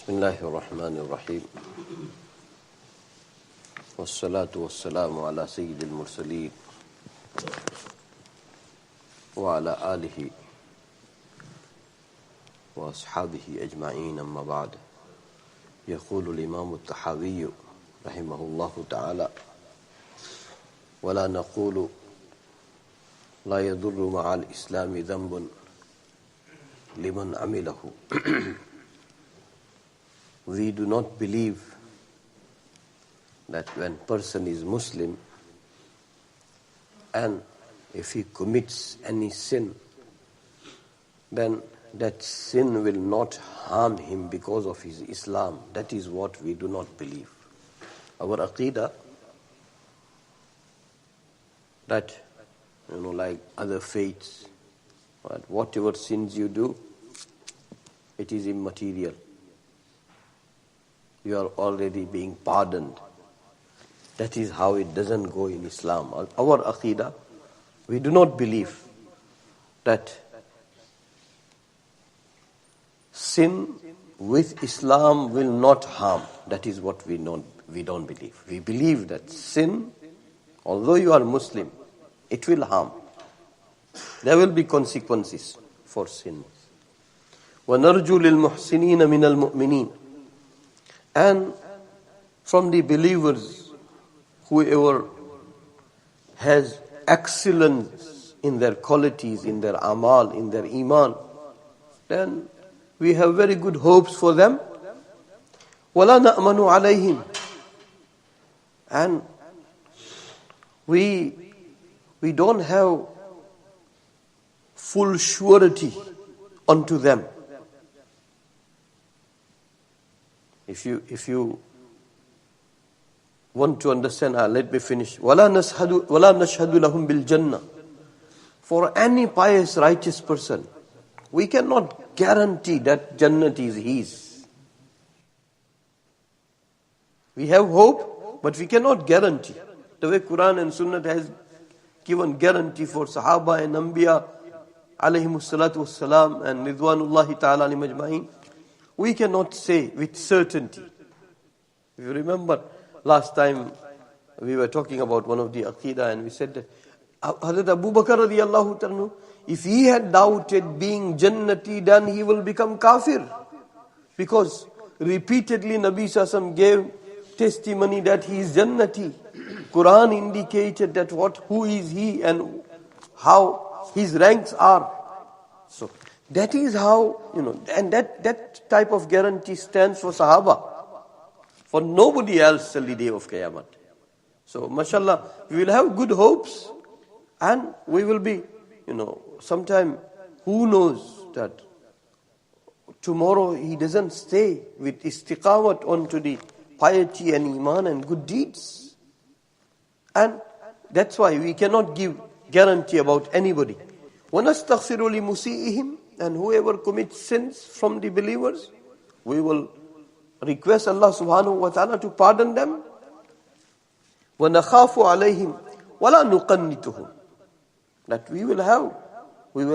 بسم الله الرحمن الرحيم والصلاة والسلام على سيد المرسلين وعلى آله وأصحابه أجمعين أما بعد يقول الإمام التحاوي رحمه الله تعالى ولا نقول لا يضر مع الإسلام ذنب لمن عمله We do not believe that when person is Muslim and if he commits any sin, then that sin will not harm him because of his Islam. That is what we do not believe. Our Aqidah, that, like other faiths, whatever sins you do, it is immaterial. You are already being pardoned. That is how it doesn't go in Islam. Our Aqidah, we do not believe that sin with Islam will not harm. That is what we don't believe. We believe that sin, although you are Muslim, it will harm. There will be consequences for sin. وَنَرْجُو لِلْمُحْسِنِينَ مِنَ الْمُؤْمِنِينَ. And from the believers, whoever has excellence in their qualities, in their amal, in their iman, then we have very good hopes for them. وَلَا نَأْمَنُ عَلَيْهِمْ. And we don't have full surety unto them. If you want to understand, let me finish. وَلَا نَشْهَدُ لَهُمْ بِالْجَنَّةِ. For any pious, righteous person, we cannot guarantee that Jannat is his. We have hope, but we cannot guarantee. The way Quran and Sunnah has given guarantee for Sahaba and Anbiya, alayhimus salatu wassalam, and Ridwanullahi ta'ala alayhim ajma'in, we cannot say with certainty. If you remember, last time we were talking about one of the Aqidah and we said that Hazrat Abu Bakr radiyallahu ta'ala, if he had doubted being Jannati, then he will become kafir. Because repeatedly Nabi Sassam gave testimony that he is Jannati. Quran indicated that who is he and how his ranks are. So that is how, and that type of guarantee stands for Sahaba. For nobody else till the day of Qiyamah. So, mashallah, we will have good hopes and we will be, sometime, who knows that tomorrow he doesn't stay with istiqamat onto the piety and iman and good deeds. And that's why we cannot give guarantee about anybody. وَنَسْتَغْفِرُ لِمُسِيئِهِمْ. And whoever commits sins from the believers, we will request Allah subhanahu wa ta'ala to pardon them. وَنَخَافُ عَلَيْهِمْ وَلَا نُقَنِّتُهُمْ. That we will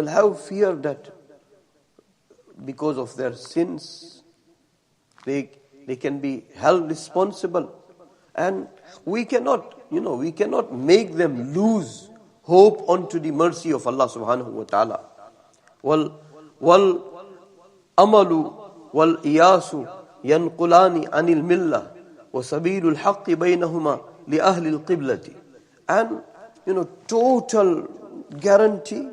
have fear that because of their sins, they can be held responsible. And we cannot make them lose hope onto the mercy of Allah subhanahu wa ta'ala. والأمل والإياس ينقلان عن الملة وسبيل الحق بينهما لأهل القبلة. And total guarantee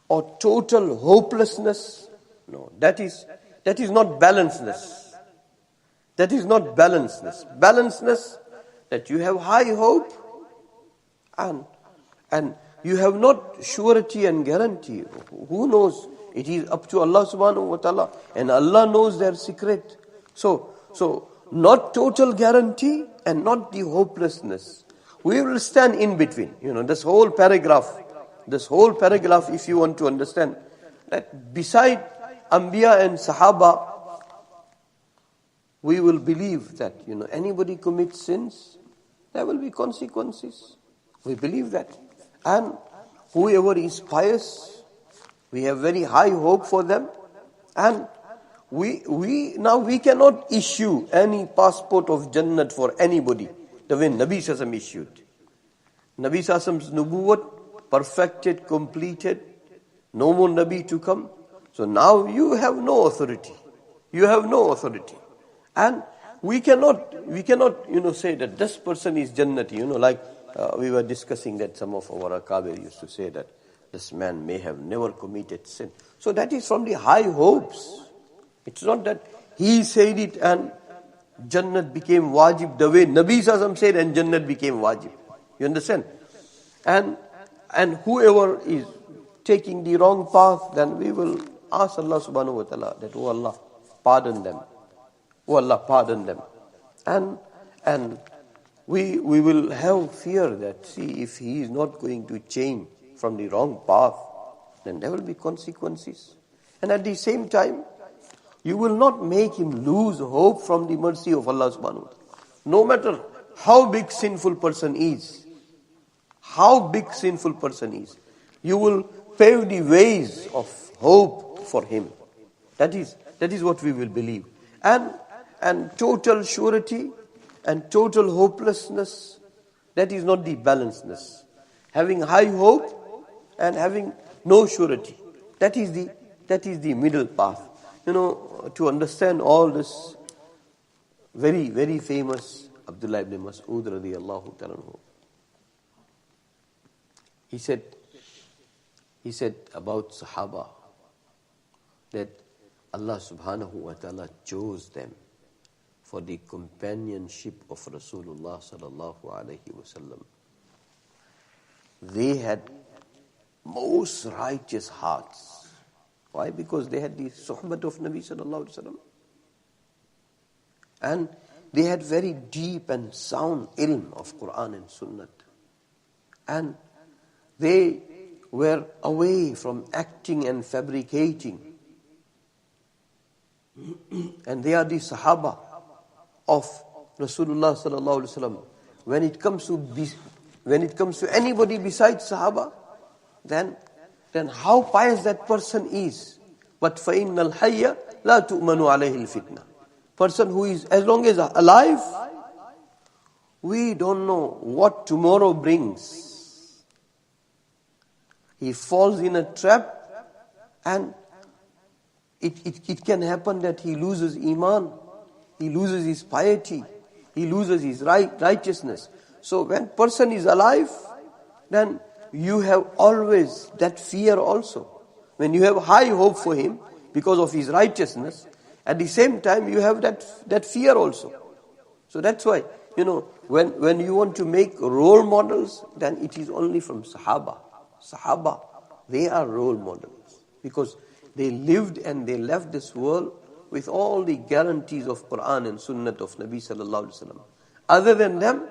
or total hopelessness, that is not balancedness. That is not balancedness. Balancedness, that you have high hope and you have not surety and guarantee. Who knows? It is up to Allah subhanahu wa ta'ala. And Allah knows their secret. So not total guarantee and not the hopelessness. We will stand in between. This whole paragraph, if you want to understand, that beside Anbiya and Sahaba, we will believe that, anybody commits sins, there will be consequences. We believe that. And whoever is pious, we have very high hope for them. And we cannot issue any passport of Jannat for anybody the way Nabi Sassam issued. Nabi Sassam's nubuwwat perfected, completed, no more Nabi to come. So now you have no authority. You have no authority. And we cannot, say that this person is Jannati. Like we were discussing that some of our Akabir used to say that this man may have never committed sin. So that is from the high hopes. It's not that he said it and Jannat became wajib the way Nabi Sassam said and Jannat became wajib. You understand? And whoever is taking the wrong path, then we will ask Allah subhanahu wa ta'ala that, oh Allah, pardon them. Oh Allah, pardon them. And we will have fear that, see, if he is not going to change from the wrong path, then there will be consequences. And at the same time, you will not make him lose hope from the mercy of Allah subhanahu wa ta'ala. No matter how big sinful person is, you will pave the ways of hope for him. That is what we will believe. And total surety and total hopelessness, that is not the balancedness. Having high hope and having no surety, that is the middle path. To understand all this, very, very famous Abdullah ibn Mas'ud radiyallahu ta'ala anhu, he said about Sahaba that Allah subhanahu wa ta'ala chose them for the companionship of Rasulullah sallallahu alayhi wasallam. They had most righteous hearts. Why? Because they had the suhbat of Nabi sallallahu alayhi wasallam. And they had very deep and sound ilm of Quran and Sunnah. And they were away from acting and fabricating. And they are the Sahaba of Rasulullah sallallahu alaihi wasallam. When it comes to anybody besides Sahaba, then how pious that person is. But فَإِنَّ الْحَيَّ لَا تُؤْمَنُ عَلَيْهِ الْفِتْنَةِ. Person who is, as long as alive, we don't know what tomorrow brings. He falls in a trap, and it can happen that he loses Iman, he loses his piety, he loses his righteousness. So when person is alive, then you have always that fear also. When you have high hope for him because of his righteousness, at the same time you have that fear also. So that's why, when you want to make role models, then it is only from Sahaba. Sahaba, they are role models because they lived and they left this world with all the guarantees of Quran and Sunnah of Nabi sallallahu alaihi wasallam. Other than them,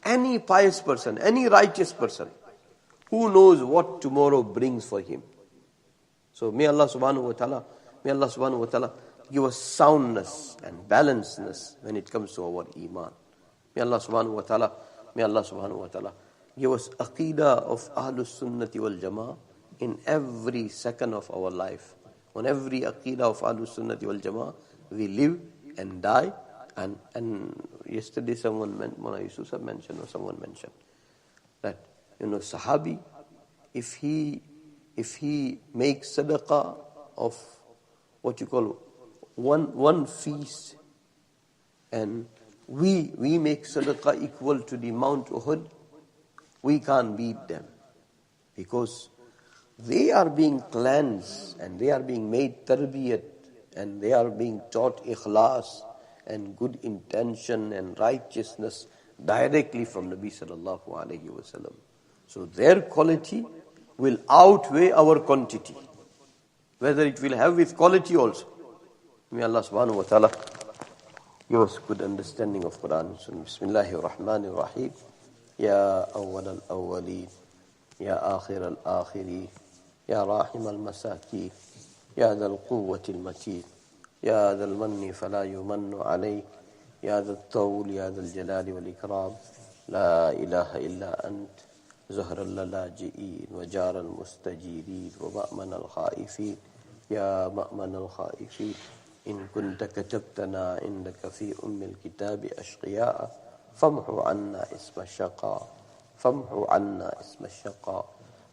any pious person, any righteous person, who knows what tomorrow brings for him. So may Allah subhanahu wa ta'ala give us soundness and balancedness when it comes to our Iman. May Allah subhanahu wa ta'ala give us Aqidah of Ahlus Sunnati wal Jama'ah in every second of our life. On every Aqidah of Ahlus Sunnati wal Jama'ah, we live and die. And yesterday someone mentioned that, Sahabi, if he makes sadaqah of what you call one feast, and we make sadaqah equal to the Mount Uhud, we can't beat them, because they are being cleansed and they are being made tarbiyat and they are being taught ikhlas and good intention and righteousness directly from Nabi sallallahu alayhi wasallam. So their quality will outweigh our quantity, whether it will have with quality also. May Allah subhanahu wa ta'ala give us good understanding of Quran. So Bismillahir Rahmanir Rahim. Ya awwal al-awwalin, ya akhir al-akhirin, ya rahim al-masakin, ya dhal quwwati al-matin, ya dhal manni fala yumannu alayk, ya dhal tawl, ya dhal jalali wal ikram, la ilaha illa ant, زهر اللاجئين وجار المستجيرين ومأمن الخائفين يا مأمن الخائفين إن كنت كتبتنا عندك في الكتاب أشقياء فامحو عنا اسم الشقاء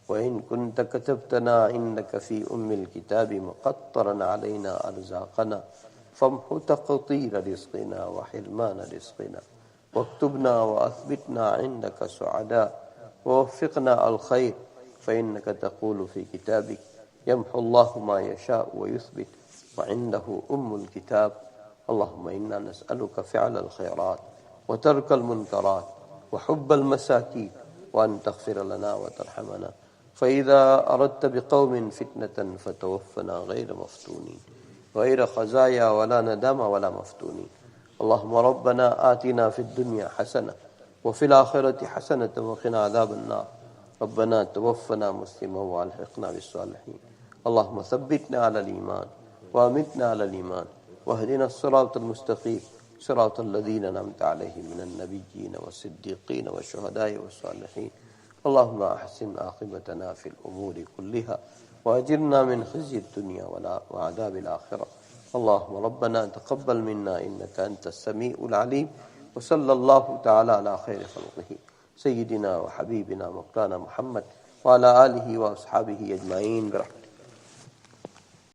وإن كنت كتبتنا عندك في الكتاب مقطرا علينا أرزاقنا فامحو تقطير رزقنا وحرمان رزقنا واكتبنا وأثبتنا عندك سعداء ووفقنا الخير فإنك تقول في كتابك يمحو الله ما يشاء ويثبت وعنده الكتاب. اللهم إنا نسألك فعل الخيرات وترك المنكرات وحب المساكين وأن تغفر لنا وترحمنا فإذا أردت بقوم فتنة فتوفنا غير مفتونين غير خزايا ولا ندم ولا مفتونين. اللهم ربنا آتنا في الدنيا حسنة وفي الآخرة حسنة وقنا عذاب النار. ربنا توفنا مسلما والحقنا بالصالحين. اللهم ثبتنا على الإيمان وأمتنا على الإيمان واهدنا الصراط المستقيم صراط الذين أنعمت عليهم من النبيين والصديقين والشهداء والصالحين. اللهم أحسن عاقبتنا في الأمور كلها وأجرنا من خزي الدنيا وعذاب الآخرة. اللهم ربنا تقبل منا إنك أنت السميع العليم. وصلى الله تعالى على خير خلقه سيدنا وحبيبنا مولانا محمد وعلى آله وأصحابه أجمعين برحمته.